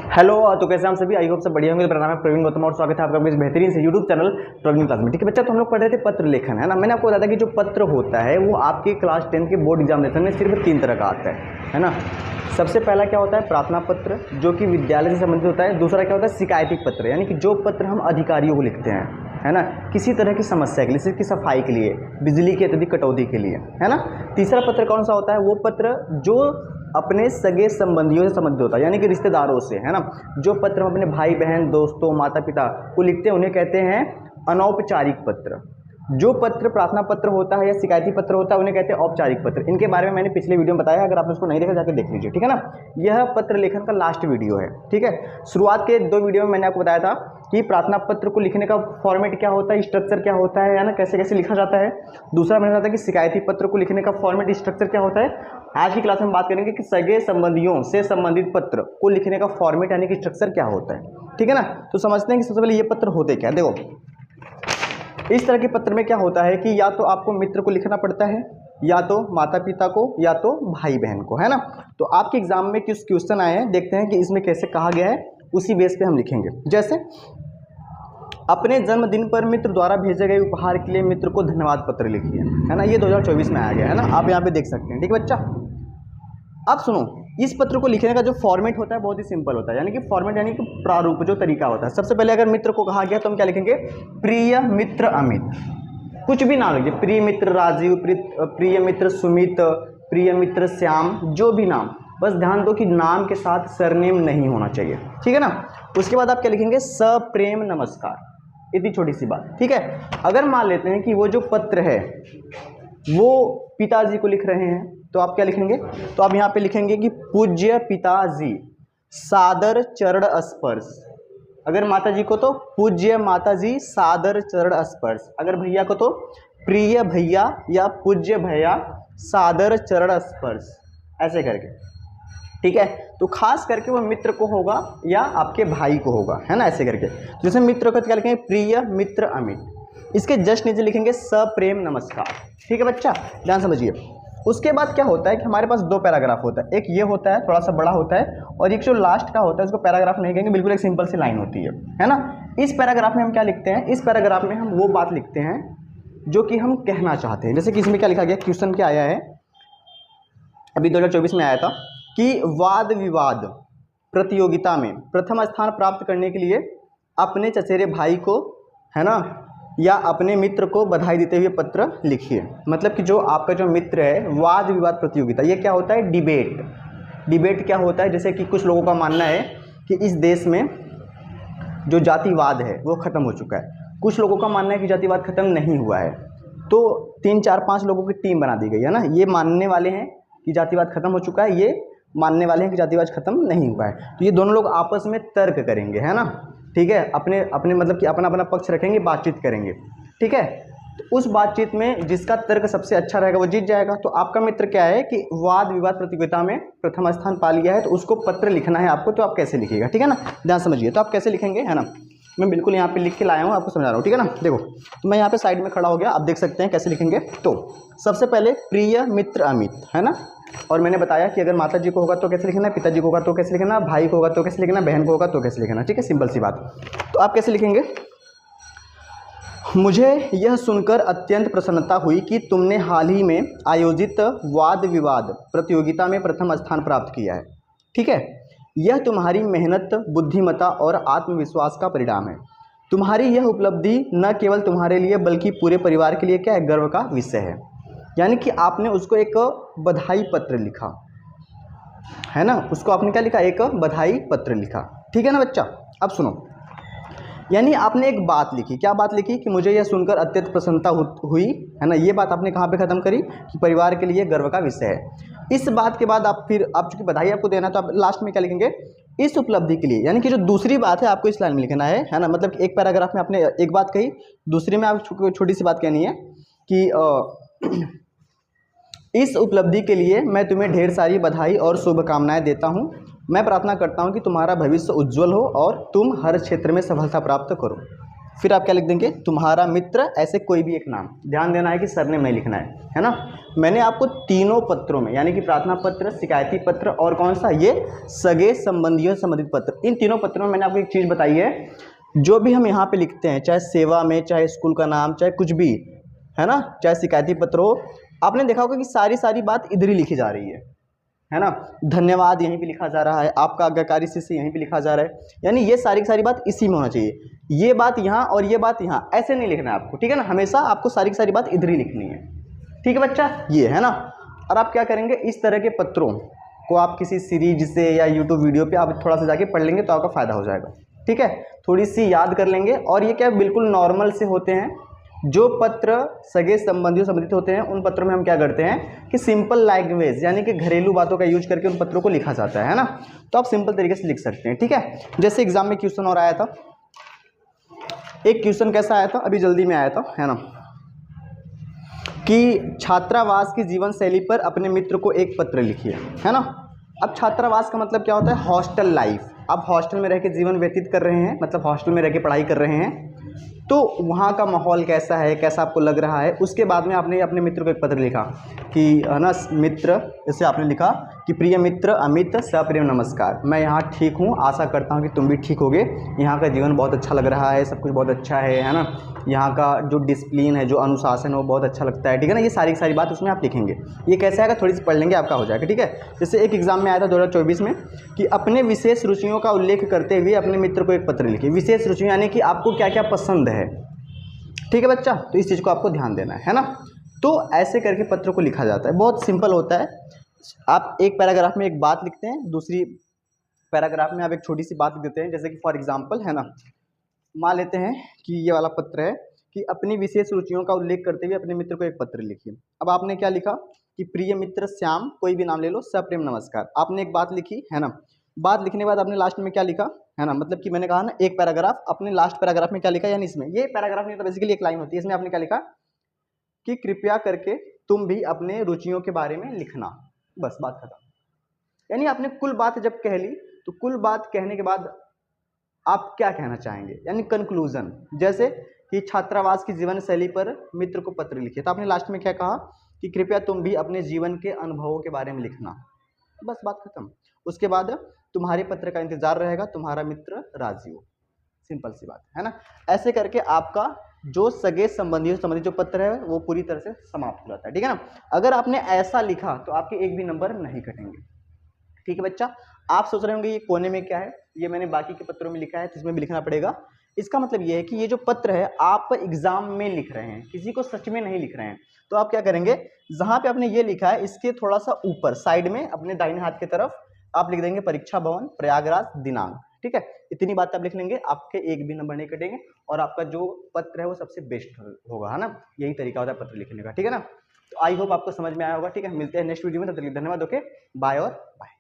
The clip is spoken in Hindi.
हेलो। तो कैसे हम सभी, आई होप सब बढ़िया होंगे। मेरा नाम है प्रवीण गौतम और स्वागत है आपका अपने इस बेहतरीन से यूट्यूब चैनल प्रवीण क्लास में। ठीक है बच्चा, तो हम लोग पढ़ रहे थे पत्र लेखन, है ना। मैंने आपको बताया था कि जो पत्र होता है वो आपके क्लास 10 के बोर्ड एग्जामिनेशन में सिर्फ 3 तरह का आता है ना। सबसे पहला क्या होता है, प्रार्थना पत्र, जो कि विद्यालय से संबंधित होता है। दूसरा क्या होता है, शिकायती पत्र, यानी कि जो पत्र हम अधिकारियों को लिखते हैं, है ना, किसी तरह की समस्या के लिए, सिर्फ की सफाई के लिए, बिजली की अत्यधिक कटौती के लिए, है ना। तीसरा पत्र कौन सा होता है, वो पत्र जो अपने सगे संबंधियों से संबंधित होता है, यानी कि रिश्तेदारों से, है ना। जो पत्र हम अपने भाई बहन, दोस्तों, माता पिता को लिखते हैं उन्हें कहते हैं अनौपचारिक पत्र। जो पत्र प्रार्थना पत्र होता है या शिकायती पत्र होता है उन्हें कहते हैं औपचारिक पत्र। इनके बारे में मैंने पिछले वीडियो में बताया, अगर आपने उसको नहीं देखा जाकर देख लीजिए, ठीक है ना। यह पत्र लेखन का लास्ट वीडियो है, ठीक है। शुरुआत के 2 वीडियो में मैंने आपको बताया था कि प्रार्थना पत्र को लिखने का फॉर्मेट क्या होता है, स्ट्रक्चर क्या होता है ना, कैसे कैसे लिखा जाता है। दूसरा मैंने बताया कि शिकायती पत्र को लिखने का फॉर्मेट, स्ट्रक्चर क्या होता है। आज की क्लास में बात करेंगे कि सगे संबंधियों से संबंधित पत्र को लिखने का फॉर्मेट यानी कि स्ट्रक्चर क्या होता है, ठीक है ना। तो समझते हैं कि सबसे पहले ये पत्र होते क्या। देखो, इस तरह के पत्र में क्या होता है कि या तो आपको मित्र को लिखना पड़ता है, या तो माता पिता को, या तो भाई बहन को, है ना। तो आपके एग्जाम में किस क्वेश्चन आए हैं, देखते हैं कि इसमें कैसे कहा गया है, उसी बेस पे हम लिखेंगे। जैसे अपने जन्मदिन पर मित्र द्वारा भेजे गए उपहार के लिए मित्र को धन्यवाद पत्र लिखिए, है ना। ये 2024 में आया गया, है ना, आप यहाँ पे देख सकते हैं, ठीक है बच्चा। अब सुनो, इस पत्र को लिखने का जो फॉर्मेट होता है बहुत ही सिंपल होता है, यानी कि फॉर्मेट यानी कि प्रारूप, जो तरीका होता है। सबसे पहले अगर मित्र को कहा गया तो हम क्या लिखेंगे, प्रिय मित्र अमित, कुछ भी नाम लिखिए, प्रिय मित्र राजीव, प्रिय मित्र सुमित, प्रिय मित्र श्याम, जो भी नाम, बस ध्यान दो कि नाम के साथ सरनेम नहीं होना चाहिए, ठीक है ना। उसके बाद आप क्या लिखेंगे, सप्रेम नमस्कार, इतनी छोटी सी बात, ठीक है। अगर मान लेते हैं कि वो जो पत्र है वो पिताजी को लिख रहे हैं, तो आप क्या लिखेंगे, तो आप यहाँ पे लिखेंगे कि पूज्य पिताजी, सादर चरण स्पर्श। अगर माताजी को तो पूज्य माताजी, सादर चरण स्पर्श। अगर भैया को तो प्रिय भैया या पूज्य भैया, सादर चरण स्पर्श, ऐसे करके, ठीक है। तो खास करके वो मित्र को होगा या आपके भाई को होगा, है ना, ऐसे करके। जैसे मित्र को क्या लिखेंगे, प्रिय मित्र अमित। इसके जस्ट नीचे लिखेंगे सप्रेम नमस्कार, ठीक है बच्चा, ध्यान समझिए। उसके बाद क्या होता है कि हमारे पास 2 पैराग्राफ होता है, एक ये होता है थोड़ा सा बड़ा होता है, और एक जो लास्ट का होता है उसको पैराग्राफ नहीं कहेंगे, बिल्कुल एक सिंपल सी लाइन होती है ना। इस पैराग्राफ में हम क्या लिखते हैं, इस पैराग्राफ में हम वो बात लिखते हैं जो कि हम कहना चाहते हैं। जैसे कि इसमें क्या लिखा गया, क्वेश्चन क्या आया है, अभी 2024 में आया था कि वाद विवाद प्रतियोगिता में प्रथम स्थान प्राप्त करने के लिए अपने चचेरे भाई को, है ना, या अपने मित्र को बधाई देते हुए पत्र लिखिए। मतलब कि जो आपका जो मित्र है, वाद विवाद प्रतियोगिता, ये क्या होता है, डिबेट। डिबेट क्या होता है, जैसे कि कुछ लोगों का मानना है कि इस देश में जो जातिवाद है वो ख़त्म हो चुका है, कुछ लोगों का मानना है कि जातिवाद ख़त्म नहीं हुआ है। तो 3 4 5 लोगों की टीम बना दी गई है ना। ये मानने वाले हैं कि जातिवाद खत्म हो चुका है, ये मानने वाले हैं कि जातिवाद खत्म नहीं हुआ है। तो ये दोनों लोग आपस में तर्क करेंगे, है ना, ठीक है, अपने अपने मतलब कि अपना अपना पक्ष रखेंगे, बातचीत करेंगे, ठीक है। तो उस बातचीत में जिसका तर्क सबसे अच्छा रहेगा वो जीत जाएगा। तो आपका मित्र क्या है कि वाद विवाद प्रतियोगिता में प्रथम स्थान पा लिया है, तो उसको पत्र लिखना है आपको। तो आप कैसे लिखिएगा, ठीक है ना, ध्यान समझिए। तो आप कैसे लिखेंगे, है ना, मैं बिल्कुल यहाँ पे लिख के लाया हूँ, आपको समझा रहा हूँ, ठीक है ना। देखो, तो मैं यहाँ पे साइड में खड़ा हो गया, आप देख सकते हैं कैसे लिखेंगे। तो सबसे पहले प्रिय मित्र अमित, है ना, और मैंने बताया कि अगर माता जी को होगा तो कैसे लिखना है, पिताजी को होगा तो कैसे लिखना, भाई को होगा तो कैसे लिखना, बहन को होगा तो कैसे लिखना, ठीक है, सिंपल सी बात। तो आप कैसे लिखेंगे, मुझे यह सुनकर अत्यंत प्रसन्नता हुई कि तुमने हाल ही में आयोजित वाद विवाद प्रतियोगिता में प्रथम स्थान प्राप्त किया है, ठीक है। यह तुम्हारी मेहनत, बुद्धिमत्ता और आत्मविश्वास का परिणाम है। तुम्हारी यह उपलब्धि न केवल तुम्हारे लिए बल्कि पूरे परिवार के लिए क्या है, गर्व का विषय है। यानी कि आपने उसको एक बधाई पत्र लिखा, है ना, उसको आपने क्या लिखा, एक बधाई पत्र लिखा, ठीक है ना बच्चा। अब सुनो, यानी आपने एक बात लिखी, क्या बात लिखी कि मुझे यह सुनकर अत्यंत प्रसन्नता हुई, है ना। ये बात आपने कहाँ पे ख़त्म करी कि परिवार के लिए गर्व का विषय है। इस बात के बाद आप चूँकि बधाई आपको देना, तो आप लास्ट में क्या लिखेंगे, इस उपलब्धि के लिए, यानी कि जो दूसरी बात है आपको इस लाइन में लिखना है ना। मतलब एक पैराग्राफ में आपने एक बात कही, दूसरी में आप छोटी सी बात कहनी है कि इस उपलब्धि के लिए मैं तुम्हें ढेर सारी बधाई और शुभकामनाएं देता हूं। मैं प्रार्थना करता हूं कि तुम्हारा भविष्य उज्जवल हो और तुम हर क्षेत्र में सफलता प्राप्त करो। फिर आप क्या लिख देंगे, तुम्हारा मित्र, ऐसे कोई भी एक नाम। ध्यान देना है कि सरनेम नहीं लिखना है ना। मैंने आपको तीनों पत्रों में, यानी कि प्रार्थना पत्र, शिकायती पत्र और कौन सा, ये सगे संबंधियों से संबंधित पत्र, इन तीनों पत्रों में मैंने आपको एक चीज़ बताई है, जो भी हम यहाँ पे लिखते हैं, चाहे सेवा में, चाहे स्कूल का नाम, चाहे कुछ भी, है ना, चाहे शिकायती पत्र हो, आपने देखा होगा कि सारी बात इधर ही लिखी जा रही है ना। धन्यवाद यहीं पे लिखा जा रहा है, आपका आज्ञाकारी शिष्य यहीं पे लिखा जा रहा है, यानी ये सारी की सारी बात इसी में होना चाहिए। ये बात यहाँ और ये बात यहाँ, ऐसे नहीं लिखना है आपको, ठीक है ना। हमेशा आपको सारी की सारी बात इधर ही लिखनी है, ठीक है बच्चा, ये है ना। और आप क्या करेंगे, इस तरह के पत्रों को आप किसी सीरीज से या यूट्यूब वीडियो पे आप थोड़ा सा जाके पढ़ लेंगे तो आपका फायदा हो जाएगा, ठीक है। थोड़ी सी याद कर लेंगे, और ये क्या बिल्कुल नॉर्मल से होते हैं। जो पत्र सगे संबंधियों संबंधित होते हैं, उन पत्रों में हम क्या करते हैं कि सिंपल लैंग्वेज, यानी कि घरेलू बातों का यूज करके उन पत्रों को लिखा जाता है ना। तो आप सिंपल तरीके से लिख सकते हैं, ठीक है। जैसे एग्जाम में क्वेश्चन और आया था, एक क्वेश्चन कैसा आया था, अभी जल्दी में आया था, है ना, कि छात्रावास की जीवन शैली पर अपने मित्र को एक पत्र लिखिए, है ना। अब छात्रावास का मतलब क्या होता है, हॉस्टल लाइफ। आप हॉस्टल में रह के जीवन व्यतीत कर रहे हैं, मतलब हॉस्टल में रह के पढ़ाई कर रहे हैं, तो वहाँ का माहौल कैसा है, कैसा आपको लग रहा है। उसके बाद में आपने अपने मित्र को एक पत्र लिखा कि, है ना, मित्र, जैसे आपने लिखा कि प्रिय मित्र अमित, सप्रेम नमस्कार, मैं यहाँ ठीक हूँ, आशा करता हूँ कि तुम भी ठीक होगे। यहाँ का जीवन बहुत अच्छा लग रहा है, सब कुछ बहुत अच्छा है ना। यहाँ का जो डिसिप्लिन है, जो अनुशासन है, वो बहुत अच्छा लगता है, ठीक है ना। ये सारी की सारी बात उसमें आप लिखेंगे। ये कैसे आएगा, थोड़ी सी पढ़ लेंगे, आपका हो जाएगा, ठीक है। जैसे एक एग्जाम में आया था 2024 में कि अपने विशेष रुचियों का उल्लेख करते हुए अपने मित्र को एक पत्र लिखिए। विशेष रुचि यानी कि आपको क्या क्या पसंद है, ठीक है बच्चा, तो इस चीज़ को आपको ध्यान देना है ना। तो ऐसे करके पत्र को लिखा जाता है, बहुत सिंपल होता है। आप एक पैराग्राफ में एक बात लिखते हैं, दूसरी पैराग्राफ में आप एक छोटी सी बात लिख देते हैं। जैसे कि फॉर एग्जांपल, है ना, मान लेते हैं कि ये वाला पत्र है कि अपनी विशेष रुचियों का उल्लेख करते हुए अपने मित्र को एक पत्र लिखिए। अब आपने क्या लिखा कि प्रिय मित्र श्याम, कोई भी नाम ले लो, सप्रेम नमस्कार, आपने एक बात लिखी, है ना। बात लिखने के बाद आपने लास्ट में क्या लिखा, है ना, मतलब कि मैंने कहा ना एक पैराग्राफ, अपने लास्ट पैराग्राफ में क्या लिखा, यानी इसमें ये पैराग्राफ नहीं, तो बेसिकली एक लाइन होती है, इसमें आपने क्या लिखा कि कृपया करके तुम भी अपने रुचियों के बारे में लिखना, बस बात खत्म। यानी आपने कुल बात जब कह ली, तो कुल बात कहने के बाद आप क्या कहना चाहेंगे, यानी कंक्लूजन। जैसे कि छात्रावास की जीवन शैली पर मित्र को पत्र लिखिए, तो आपने लास्ट में क्या कहा कि कृपया तुम भी अपने जीवन के अनुभवों के बारे में लिखना, बस बात खत्म। उसके बाद तुम्हारे पत्र का इंतजार रहेगा, तुम्हारा मित्र राजीव, सिंपल सी बात है ना। ऐसे करके आपका जो सगे संबंधियों से संबंधित जो पत्र है वो पूरी तरह से समाप्त हो जाता है, ठीक है ना। अगर आपने ऐसा लिखा तो आपके एक भी नंबर नहीं कटेंगे, ठीक है बच्चा। आप सोच रहे होंगे ये कोने में क्या है, ये मैंने बाकी के पत्रों में लिखा है, तो इसमें भी लिखना पड़ेगा। इसका मतलब ये है कि ये जो पत्र है आप एग्जाम में लिख रहे हैं, किसी को सच में नहीं लिख रहे हैं। तो आप क्या करेंगे, जहां पे आपने ये लिखा है इसके थोड़ा सा ऊपर साइड में अपने दाहिने हाथ की तरफ आप लिख देंगे परीक्षा भवन प्रयागराज दिनांक, ठीक है। इतनी बात आप लिख लेंगे, आपके एक भी नंबर नहीं कटेंगे और आपका जो पत्र है वो सबसे बेस्ट होगा, है ना। यही तरीका होता है पत्र लिखने का, ठीक है ना। तो आई होप आपको समझ में आया होगा, ठीक है। मिलते हैं नेक्स्ट वीडियो में, तब तक के लिए धन्यवाद, ओके, बाय और बाय।